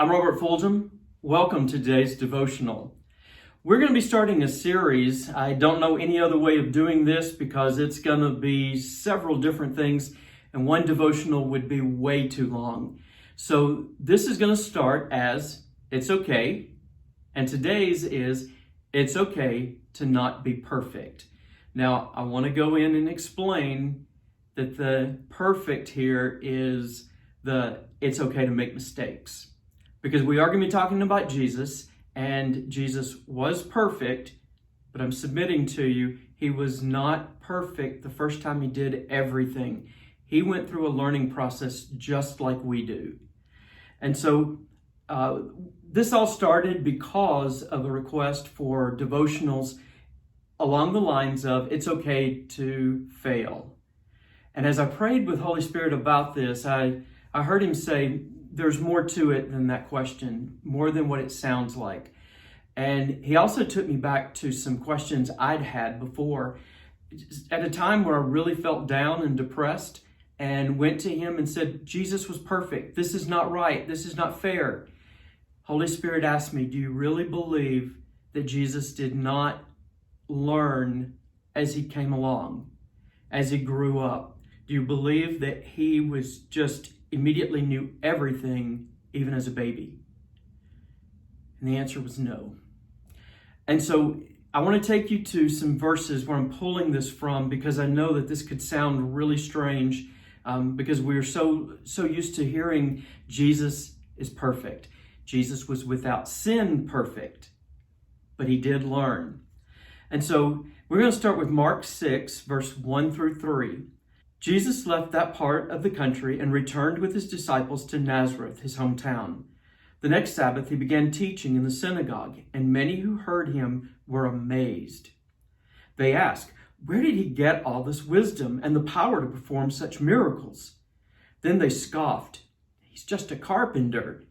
I'm Robert Fulgham. Welcome to today's devotional. We're going to be starting a series. I don't know any other way of doing this because it's going to be several different things, and one devotional would be way too long. So this is going to start as It's Okay, and today's is It's Okay to Not Be Perfect. Now, I want to go in and explain that the perfect here is it's okay to make mistakes. Because we are going to be talking about Jesus, and Jesus was perfect, but I'm submitting to you, he was not perfect the first time he did everything. He went through a learning process just like we do. And so this all started because of a request for devotionals along the lines of, it's okay to fail. And as I prayed with Holy Spirit about this, I heard him say, there's more to it than that question, more than what it sounds like. And he also took me back to some questions I'd had before at a time where I really felt down and depressed, and went to him and said, Jesus was perfect. This is not right. This is not fair. Holy Spirit asked me, do you really believe that Jesus did not learn as he came along, as he grew up? Do you believe that he was just immediately knew everything, even as a baby? And the answer was no. And so I want to take you to some verses where I'm pulling this from, because I know that this could sound really strange, because we're so used to hearing Jesus is perfect. Jesus was without sin perfect, but he did learn. And so we're going to start with Mark 6, verse 1 through 3. Jesus left that part of the country and returned with his disciples to Nazareth, his hometown. The next Sabbath, he began teaching in the synagogue, and many who heard him were amazed. They asked, where did he get all this wisdom and the power to perform such miracles? Then they scoffed. He's just a carpenter,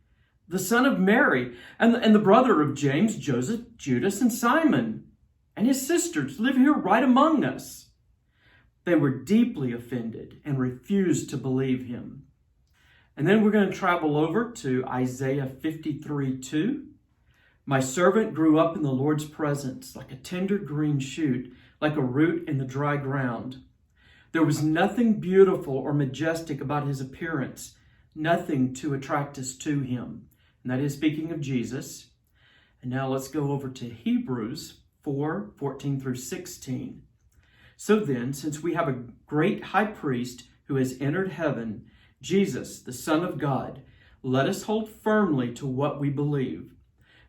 the son of Mary, and the brother of James, Joseph, Judas, and Simon. And his sisters live here right among us. They were deeply offended and refused to believe him. And then we're going to travel over to Isaiah 53:2. My servant grew up in the Lord's presence like a tender green shoot, like a root in the dry ground. There was nothing beautiful or majestic about his appearance, nothing to attract us to him. And that is speaking of Jesus. And now let's go over to Hebrews 4:14 through 16. So then, since we have a great high priest who has entered heaven, Jesus, the Son of God, let us hold firmly to what we believe.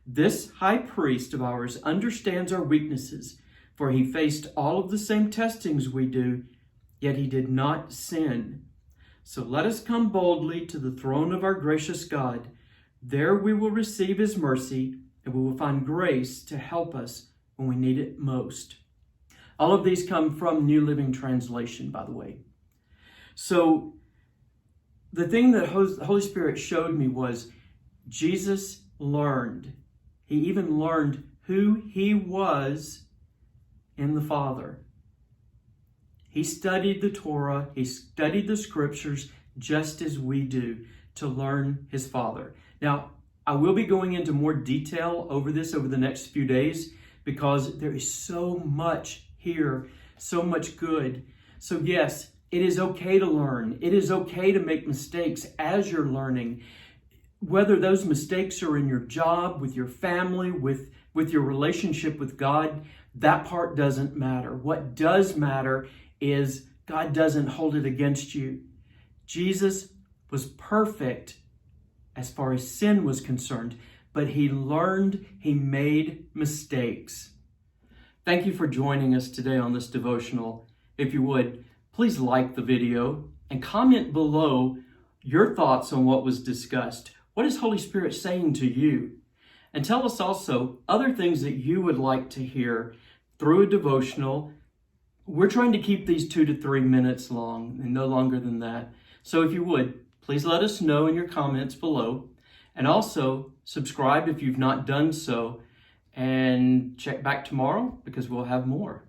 This high priest of ours understands our weaknesses, for he faced all of the same testings we do, yet he did not sin. So let us come boldly to the throne of our gracious God. There we will receive his mercy, and we will find grace to help us when we need it most. All of these come from New Living Translation, by the way. So the thing that the Holy Spirit showed me was Jesus learned. He even learned who he was in the Father. He studied the Torah. He studied the scriptures just as we do to learn his Father. Now, I will be going into more detail over this over the next few days, because there is so much here, so much good. So yes, it is okay to learn. It is okay to make mistakes as you're learning. Whether those mistakes are in your job, with your family, with your relationship with God, that part doesn't matter. What does matter is God doesn't hold it against you. Jesus was perfect as far as sin was concerned, but he learned, he made mistakes. Thank you for joining us today on this devotional. If you would, please like the video and comment below your thoughts on what was discussed. What is Holy Spirit saying to you? And tell us also other things that you would like to hear through a devotional. We're trying to keep these 2 to 3 minutes long and no longer than that. So if you would, please let us know in your comments below. And also subscribe if you've not done so. And check back tomorrow, because we'll have more.